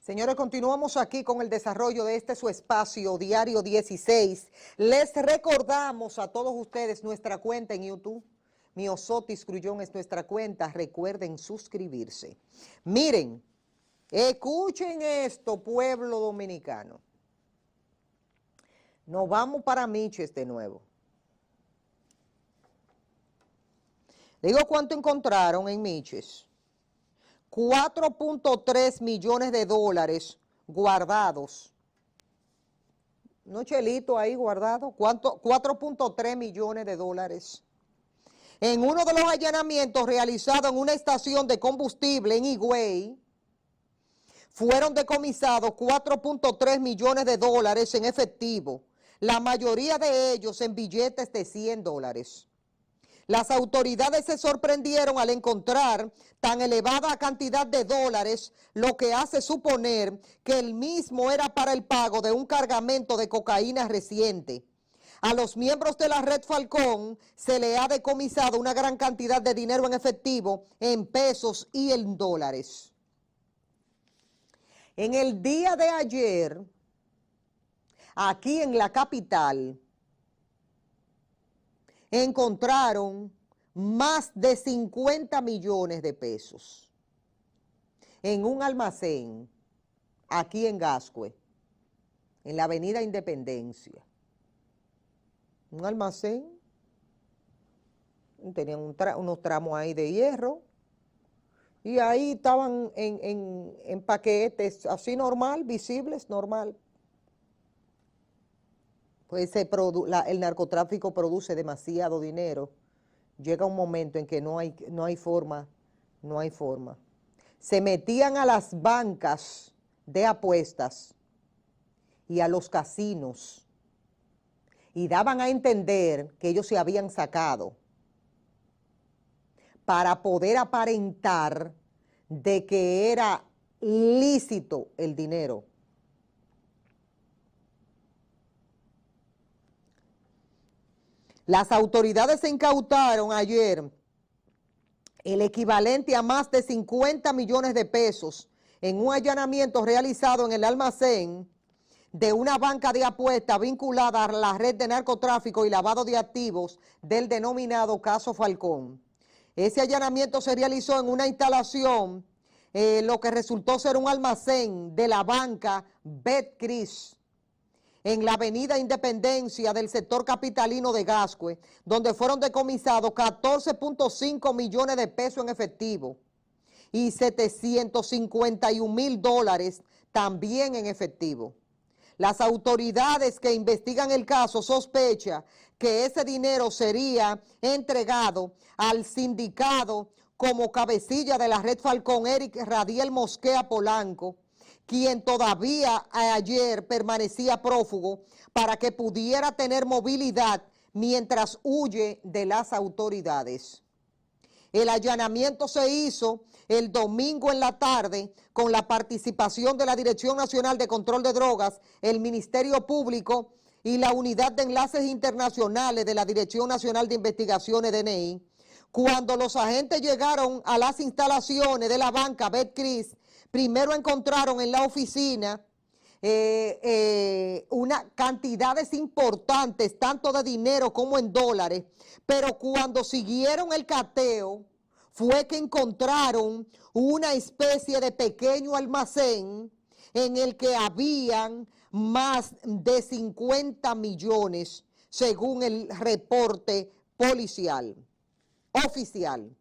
Señores, continuamos aquí con el desarrollo de este su espacio Diario 16. Les recordamos a todos ustedes nuestra cuenta en YouTube. Miosotis Grullón es nuestra cuenta. Recuerden suscribirse. Miren, escuchen esto, pueblo dominicano. Nos vamos para Miches de nuevo. Digo cuánto encontraron en Miches. 4.3 millones de dólares guardados. No chelito ahí guardado. 4.3 millones de dólares. En uno de los allanamientos realizados en una estación de combustible en Higüey, fueron decomisados 4.3 millones de dólares en efectivo, la mayoría de ellos en billetes de $100. Las autoridades se sorprendieron al encontrar tan elevada cantidad de dólares, lo que hace suponer que el mismo era para el pago de un cargamento de cocaína reciente. A los miembros de la Red Falcón se le ha decomisado una gran cantidad de dinero en efectivo, en pesos y en dólares. En el día de ayer, aquí en la capital, encontraron más de 50 millones de pesos en un almacén aquí en Gascue, en la avenida Independencia. Un almacén, tenían unos tramos ahí de hierro y ahí estaban en paquetes así normal, visibles, normal. Pues el narcotráfico produce demasiado dinero. Llega un momento en que no hay forma. Se metían a las bancas de apuestas y a los casinos y daban a entender que ellos se habían sacado para poder aparentar de que era lícito el dinero. Las autoridades incautaron ayer el equivalente a más de 50 millones de pesos en un allanamiento realizado en el almacén de una banca de apuestas vinculada a la red de narcotráfico y lavado de activos del denominado Caso Falcón. Ese allanamiento se realizó en una instalación, lo que resultó ser un almacén de la banca Betcris, en la avenida Independencia del sector capitalino de Gascue, donde fueron decomisados 14.5 millones de pesos en efectivo y 751,000 dólares también en efectivo. Las autoridades que investigan el caso sospechan que ese dinero sería entregado al sindicado como cabecilla de la Red Falcón, Eric Radiel Mosquea Polanco, quien todavía ayer permanecía prófugo para que pudiera tener movilidad mientras huye de las autoridades. El allanamiento se hizo el domingo en la tarde con la participación de la Dirección Nacional de Control de Drogas, el Ministerio Público y la Unidad de Enlaces Internacionales de la Dirección Nacional de Investigaciones, DNI. Cuando los agentes llegaron a las instalaciones de la banca Betcris, primero encontraron en la oficina cantidades importantes, tanto de dinero como en dólares, pero cuando siguieron el cateo, fue que encontraron una especie de pequeño almacén en el que habían más de 50 millones, según el reporte policial, oficial.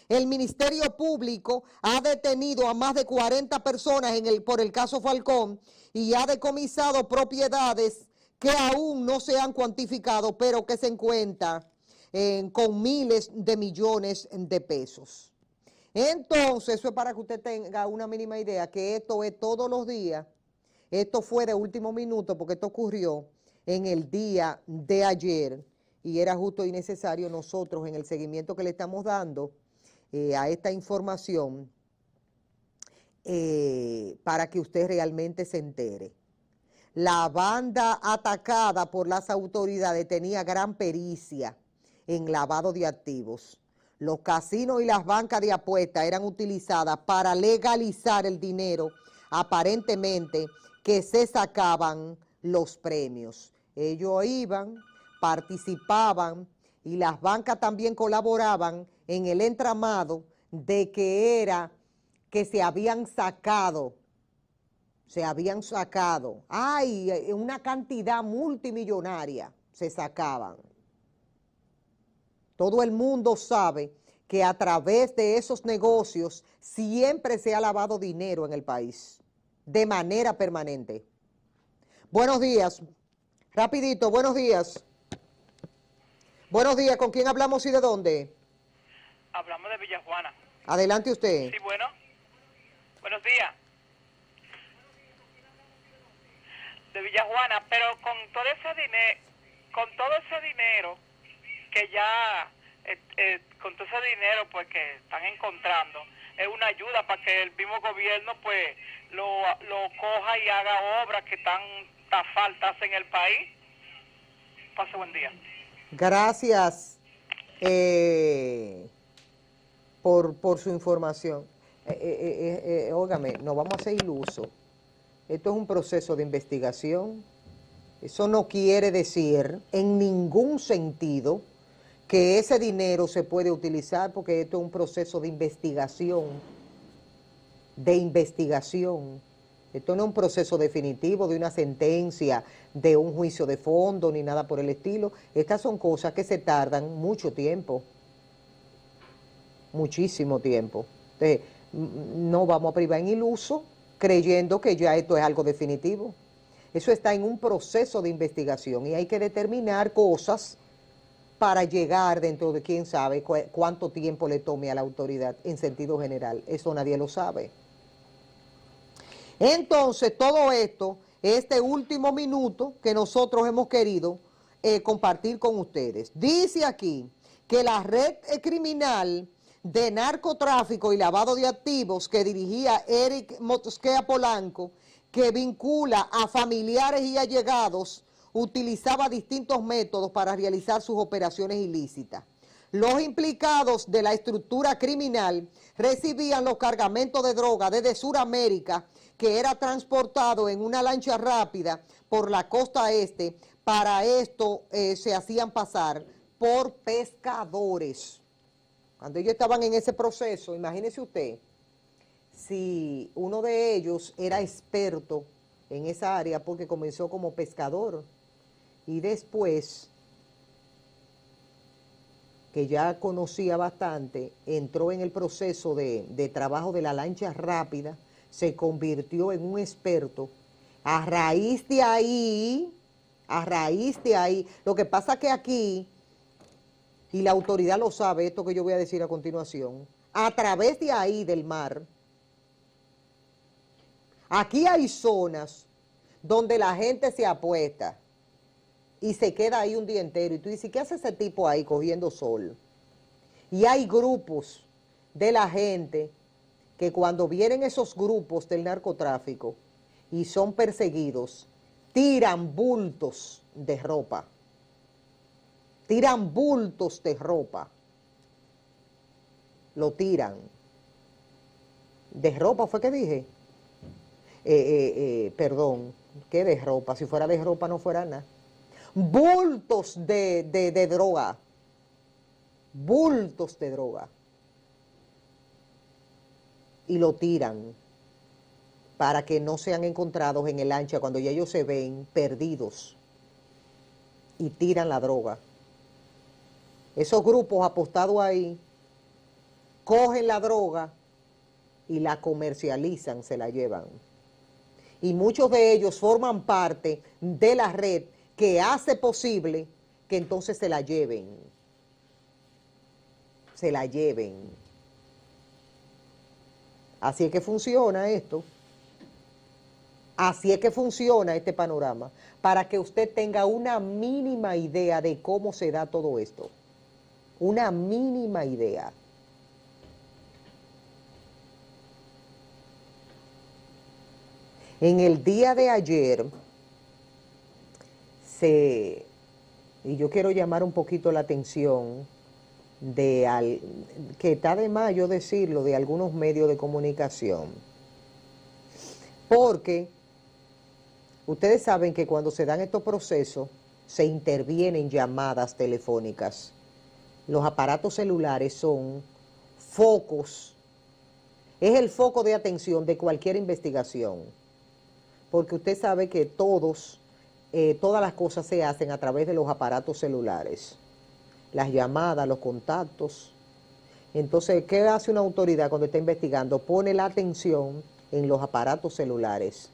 El Ministerio Público ha detenido a más de 40 personas por el caso Falcón y ha decomisado propiedades que aún no se han cuantificado, pero que se encuentran con miles de millones de pesos. Entonces, eso es para que usted tenga una mínima idea, que esto es todos los días. Esto fue de último minuto porque esto ocurrió en el día de ayer y era justo y necesario nosotros en el seguimiento que le estamos dando a esta información para que usted realmente se entere. La banda atacada por las autoridades tenía gran pericia en lavado de activos. Los casinos y las bancas de apuestas eran utilizadas para legalizar el dinero aparentemente, que se sacaban los premios. Ellos iban, participaban y las bancas también colaboraban en el entramado de que era que se habían sacado, ay, una cantidad multimillonaria se sacaban. Todo el mundo sabe que a través de esos negocios siempre se ha lavado dinero en el país, de manera permanente. Buenos días. Rapidito, buenos días. Buenos días, ¿con quién hablamos y de dónde? Hablamos de Villajuana. Adelante usted. Sí, bueno. Buenos días. De Villajuana, pero con todo ese dinero que ya, con todo ese dinero pues que están encontrando, es una ayuda para que el mismo gobierno pues lo coja y haga obras que tanta falta hace en el país. Pase buen día. Gracias por su información. Óigame, no vamos a ser ilusos. Esto es un proceso de investigación. Eso no quiere decir en ningún sentido que ese dinero se puede utilizar, porque esto es un proceso de investigación. Esto no es un proceso definitivo de una sentencia, de un juicio de fondo, ni nada por el estilo. Estas son cosas que se tardan mucho tiempo, muchísimo tiempo. Entonces, no vamos a privar en iluso creyendo que ya esto es algo definitivo. Eso está en un proceso de investigación y hay que determinar cosas para llegar dentro de quién sabe cuánto tiempo le tome a la autoridad en sentido general. Eso nadie lo sabe. Entonces, todo esto, este último minuto que nosotros hemos querido compartir con ustedes. Dice aquí que la red criminal de narcotráfico y lavado de activos que dirigía Eric Mosquera Polanco, que vincula a familiares y allegados, utilizaba distintos métodos para realizar sus operaciones ilícitas. Los implicados de la estructura criminal recibían los cargamentos de droga desde Sudamérica, que era transportado en una lancha rápida por la costa este. Para esto se hacían pasar por pescadores. Cuando ellos estaban en ese proceso, imagínese usted, si uno de ellos era experto en esa área porque comenzó como pescador y después, que ya conocía bastante, entró en el proceso de trabajo de la lancha rápida, se convirtió en un experto. A raíz de ahí, lo que pasa que aquí, y la autoridad lo sabe, esto que yo voy a decir a continuación, a través de ahí del mar, aquí hay zonas donde la gente se apuesta y se queda ahí un día entero. Y tú dices, ¿qué hace ese tipo ahí cogiendo sol? Y hay grupos de la gente que cuando vienen esos grupos del narcotráfico y son perseguidos, tiran bultos de ropa. Tiran bultos de ropa. Lo tiran. ¿De ropa fue que dije? Perdón, ¿qué de ropa? Si fuera de ropa no fuera nada. Bultos de droga. Bultos de droga. Y lo tiran para que no sean encontrados en el lancha cuando ya ellos se ven perdidos. Y tiran la droga. Esos grupos apostados ahí cogen la droga y la comercializan, se la llevan. Y muchos de ellos forman parte de la red que hace posible que entonces se la lleven. Se la lleven. Así es que funciona esto. Así es que funciona este panorama, para que usted tenga una mínima idea de cómo se da todo esto. Una mínima idea. En el día de ayer, y yo quiero llamar un poquito la atención que está de más yo decirlo, de algunos medios de comunicación. porque ustedes saben que cuando se dan estos procesos, se intervienen llamadas telefónicas. Los aparatos celulares son focos, es el foco de atención de cualquier investigación, porque usted sabe que todas las cosas se hacen a través de los aparatos celulares, las llamadas, los contactos. Entonces, ¿qué hace una autoridad cuando está investigando? Pone la atención en los aparatos celulares.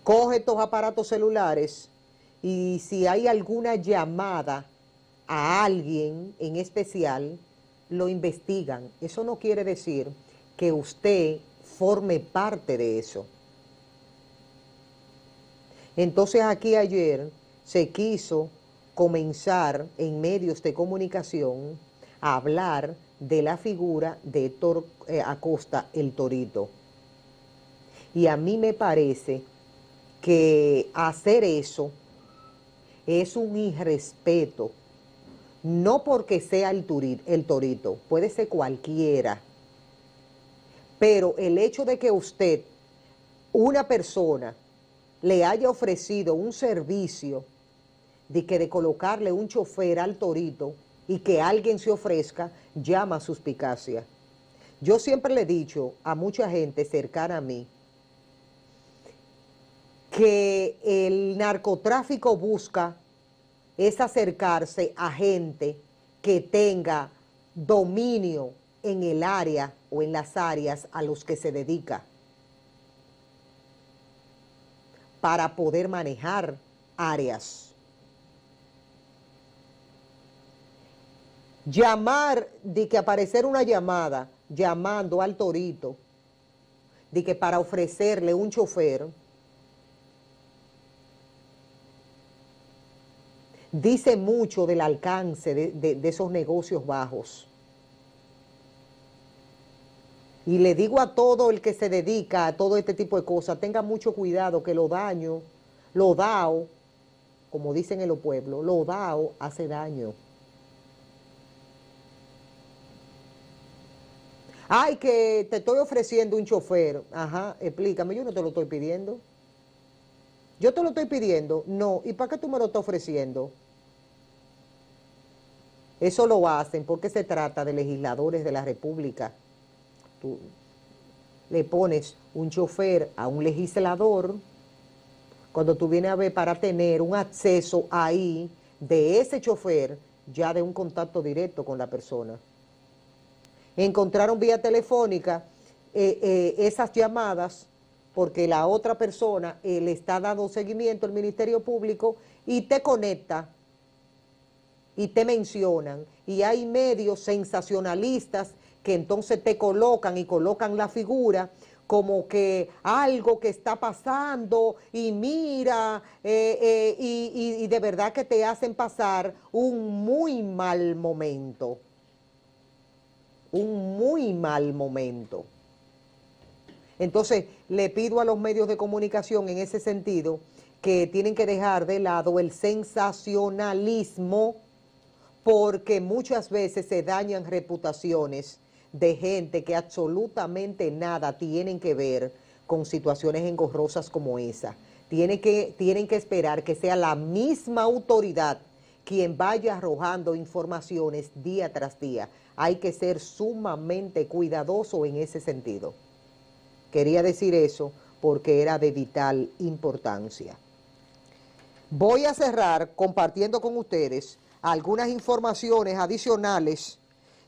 Coge estos aparatos celulares y si hay alguna llamada a alguien en especial, lo investigan. Eso no quiere decir que usted forme parte de eso. Entonces aquí ayer se quiso comenzar en medios de comunicación a hablar de la figura de Héctor Acosta, el Torito. Y a mí me parece que hacer eso es un irrespeto, no porque sea el Torito, puede ser cualquiera, pero el hecho de que usted, una persona, le haya ofrecido un servicio de colocarle un chofer al Torito y que alguien se ofrezca, llama a suspicacia. Yo siempre le he dicho a mucha gente cercana a mí que el narcotráfico busca es acercarse a gente que tenga dominio en el área o en las áreas a los que se dedica, para poder manejar áreas. Llamar, de que aparecer una llamada, llamando al Torito, de que para ofrecerle un chofer, dice mucho del alcance de esos negocios bajos. Y le digo a todo el que se dedica a todo este tipo de cosas, tenga mucho cuidado que lo dao, como dicen en los pueblos, lo dao hace daño. Ay, que te estoy ofreciendo un chofer. Ajá, explícame, yo no te lo estoy pidiendo. Yo te lo estoy pidiendo, no. ¿Y para qué tú me lo estás ofreciendo? Eso lo hacen porque se trata de legisladores de la República. Tú le pones un chofer a un legislador, cuando tú vienes a ver, para tener un acceso ahí de ese chofer, ya de un contacto directo con la persona. Encontraron vía telefónica esas llamadas porque la otra persona le está dando seguimiento al Ministerio Público y te conecta y te mencionan, y hay medios sensacionalistas que entonces te colocan y colocan la figura como que algo que está pasando y mira, y de verdad que te hacen pasar un muy mal momento. Un muy mal momento. Entonces, le pido a los medios de comunicación en ese sentido que tienen que dejar de lado el sensacionalismo, porque muchas veces se dañan reputaciones de gente que absolutamente nada tienen que ver con situaciones engorrosas como esa. Tienen que esperar que sea la misma autoridad quien vaya arrojando informaciones día tras día. Hay que ser sumamente cuidadoso en ese sentido. Quería decir eso porque era de vital importancia. Voy a cerrar compartiendo con ustedes algunas informaciones adicionales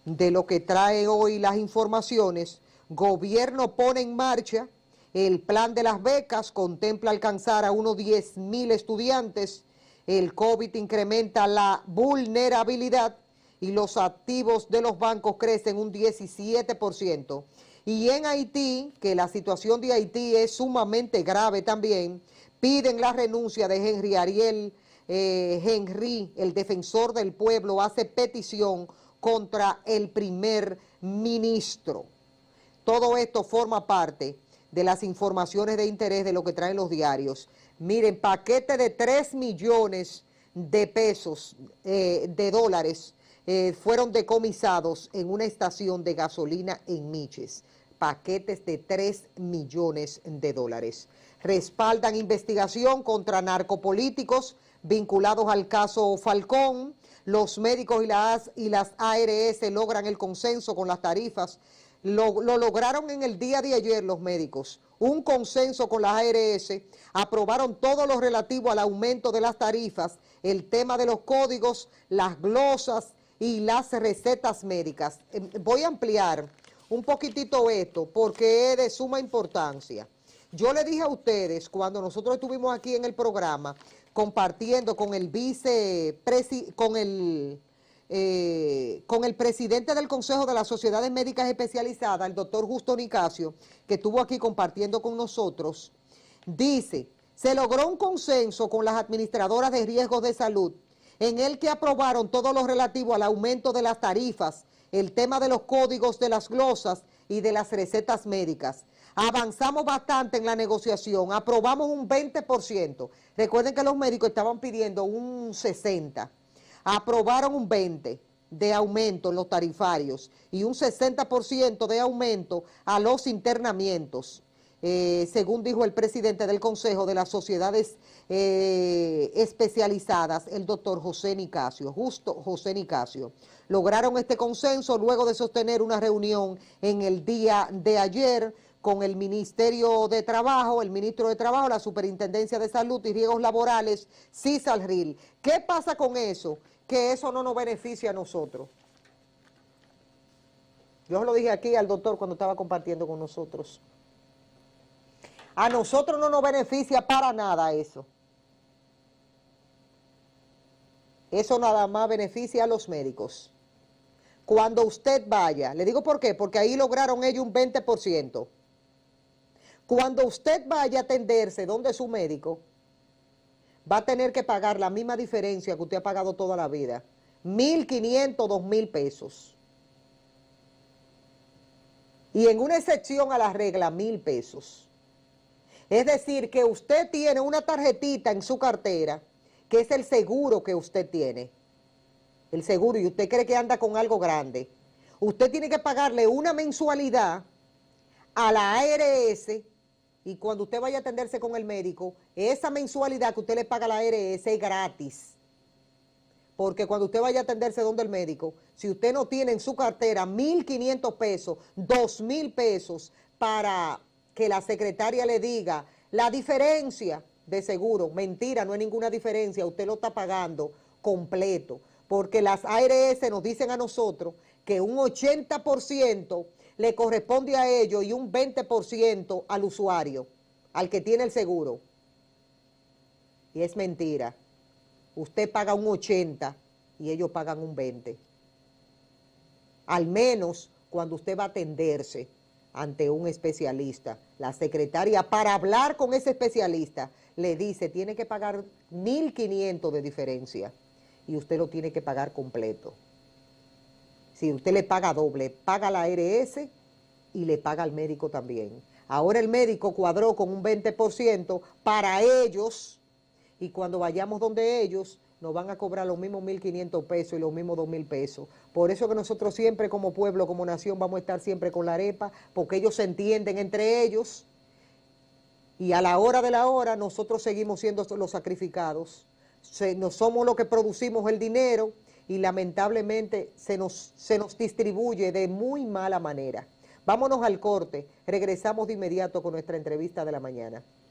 de lo que trae hoy las informaciones. Gobierno pone en marcha el plan de las becas, contempla alcanzar a unos 10,000 estudiantes. El COVID incrementa la vulnerabilidad y los activos de los bancos crecen un 17%. Y en Haití, que la situación de Haití es sumamente grave también, piden la renuncia de Henry Ariel Henry, el defensor del pueblo, hace petición contra el primer ministro. Todo esto forma parte de las informaciones de interés de lo que traen los diarios. Miren, paquete de 3 millones de pesos, de dólares, fueron decomisados en una estación de gasolina en Miches. paquetes de 3 millones de dólares. Respaldan investigación contra narcopolíticos vinculados al caso Falcón. Los médicos y las ARS logran el consenso con las tarifas. Lo lograron en el día de ayer los médicos, un consenso con las ARS, aprobaron todo lo relativo al aumento de las tarifas, el tema de los códigos, las glosas y las recetas médicas. Voy a ampliar un poquitito esto porque es de suma importancia. Yo le dije a ustedes cuando nosotros estuvimos aquí en el programa compartiendo con el con el presidente del Consejo de las Sociedades Médicas Especializadas, el doctor Justo Nicasio, que estuvo aquí compartiendo con nosotros, dice, se logró un consenso con las administradoras de riesgos de salud en el que aprobaron todo lo relativo al aumento de las tarifas, el tema de los códigos de las glosas y de las recetas médicas. Avanzamos bastante en la negociación, aprobamos un 20%. Recuerden que los médicos estaban pidiendo un 60%. Aprobaron un 20% de aumento en los tarifarios y un 60% de aumento a los internamientos, según dijo el presidente del Consejo de las Sociedades Especializadas, el doctor José Nicasio, Justo José Nicasio. Lograron este consenso luego de sostener una reunión en el día de ayer con el Ministerio de Trabajo, el Ministro de Trabajo, la Superintendencia de Salud y Riesgos Laborales, CISALRIL. ¿Qué pasa con eso? Que eso no nos beneficia a nosotros. Yo lo dije aquí al doctor cuando estaba compartiendo con nosotros. A nosotros no nos beneficia para nada eso. Eso nada más beneficia a los médicos. Cuando usted vaya, le digo por qué, porque ahí lograron ellos un 20%. Cuando usted vaya a atenderse donde su médico, va a tener que pagar la misma diferencia que usted ha pagado toda la vida, 1.500, 2.000 pesos. Y en una excepción a la regla, 1.000 pesos. Es decir, que usted tiene una tarjetita en su cartera, que es el seguro que usted tiene. El seguro, y usted cree que anda con algo grande. Usted tiene que pagarle una mensualidad a la ARS, y cuando usted vaya a atenderse con el médico, esa mensualidad que usted le paga a la ARS es gratis. Porque cuando usted vaya a atenderse donde el médico, si usted no tiene en su cartera 1.500 pesos, 2.000 pesos, para que la secretaria le diga la diferencia de seguro, mentira, no hay ninguna diferencia, usted lo está pagando completo. Porque las ARS nos dicen a nosotros que un 80% le corresponde a ellos y un 20% al usuario, al que tiene el seguro. Y es mentira. Usted paga un 80% y ellos pagan un 20%. Al menos cuando usted va a atenderse ante un especialista, la secretaria, para hablar con ese especialista, le dice, tiene que pagar 1.500 de diferencia y usted lo tiene que pagar completo. Si usted le paga doble, paga la ARS y le paga al médico también. Ahora el médico cuadró con un 20% para ellos, y cuando vayamos donde ellos, nos van a cobrar los mismos 1.500 pesos y los mismos 2.000 pesos. Por eso que nosotros siempre como pueblo, como nación, vamos a estar siempre con la arepa, porque ellos se entienden entre ellos, y a la hora de la hora nosotros seguimos siendo los sacrificados. No somos los que producimos el dinero, y lamentablemente se nos distribuye de muy mala manera. Vámonos al corte, regresamos de inmediato con nuestra entrevista de la mañana.